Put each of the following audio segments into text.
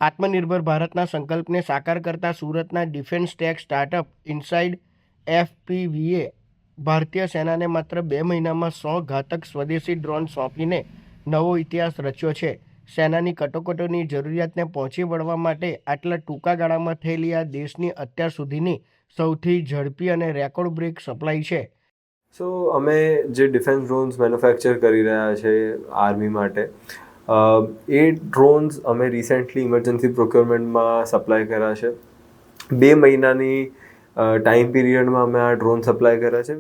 આત્મનિર્ભર ભારતના સંકલ્પને સાકાર કરતા સુરતના ડિફેન્સ ટેક સ્ટાર્ટઅપ ઇનસાઇડ એફપીવીએ ભારતીય સેનાને માત્ર 2 મહિનામાં 100 ઘાતક સ્વદેશી ડ્રોન સોંપીને નવો ઇતિહાસ રચ્યો છે. સેનાની કટોકટીની જરૂરિયાતને પહોંચી વળવા માટે આટલા ટૂંકા ગાળામાં થયેલી આ દેશની અત્યાર સુધીની સૌથી ઝડપી અને રેકોર્ડ બ્રેક સપ્લાય છે. સો અમે જે ડિફેન્સ ડ્રોન્સ મેન્યુફેક્ચર કરી રહ્યા છે આર્મી માટે, એ ડ્રોન્સ અમે રિસેન્ટલી ઇમરજન્સી પ્રોક્યોરમેન્ટમાં સપ્લાય કર્યા છે. 2 મહિનાની ટાઈમ પીરિયડમાં અમે આ ડ્રોન સપ્લાય કર્યા છે.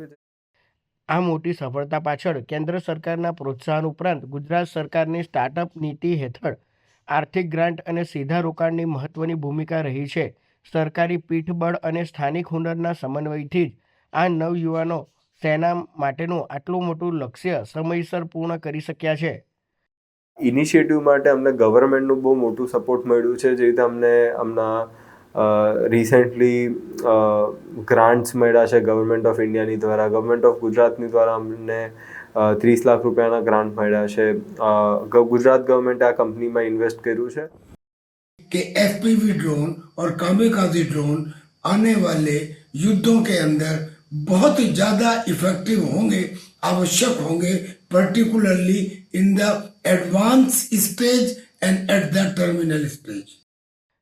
આ મોટી સફળતા પાછળ કેન્દ્ર સરકારના પ્રોત્સાહન ઉપરાંત ગુજરાત સરકારની સ્ટાર્ટઅપ નીતિ હેઠળ આર્થિક ગ્રાન્ટ અને સીધા રોકાણની મહત્વની ભૂમિકા રહી છે. સરકારી પીઠબળ અને સ્થાનિક હુનરના સમન્વયથી જ આ નવયુવાનો સેના માટેનું આટલું મોટું લક્ષ્ય સમયસર પૂર્ણ કરી શક્યા છે. ઇનિશિયેટિવ માટે અમને ગવર્મેન્ટનું બહુ મોટું સપોર્ટ મળ્યું છે. જે રીતે અમને હમણાં રિસેન્ટલી ગ્રાન્ટ્સ મળ્યા છે ગવર્મેન્ટ ઓફ ઇન્ડિયાની દ્વારા, ગવર્મેન્ટ ઓફ ગુજરાતની દ્વારા અમને 30 લાખ રૂપિયાના ગ્રાન્ટ મળ્યા છે. ગુજરાત ગવર્મેન્ટે આ કંપનીમાં ઇન્વેસ્ટ કર્યું છે कि एफपीवी ड्रोन और कामिकाज़ी ड्रोन आने वाले युद्धों के अंदर बहुत ही ज़्यादा इफेक्टिव होंगे, आवश्यक होंगे, particularly in the advance stage and at the terminal stage.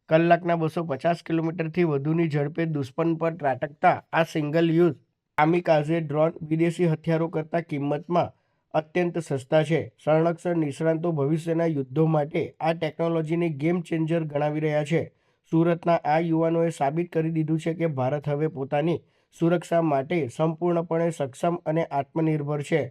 કલાકના 250 કિલોમીટરથી વધુની ઝડપે દુશ્મન પર ત્રાટકતા આ સિંગલ યુઝ કામિકાઝે ડ્રોન વિદેશી હથિયારો કરતાં કિંમતમાં અત્યંત સસ્તા છે. સંરક્ષણ નિષ્ણાતો ભવિષ્યના યુદ્ધો માટે આ ટેકનોલોજીને ગેમ ચેન્જર ગણાવી રહ્યા છે. સુરતના આ યુવાનોએ સાબિત કરી દીધું છે કે ભારત હવે પોતાની સુરક્ષા માટે સંપૂર્ણપણે સક્ષમ અને આત્મનિર્ભર છે.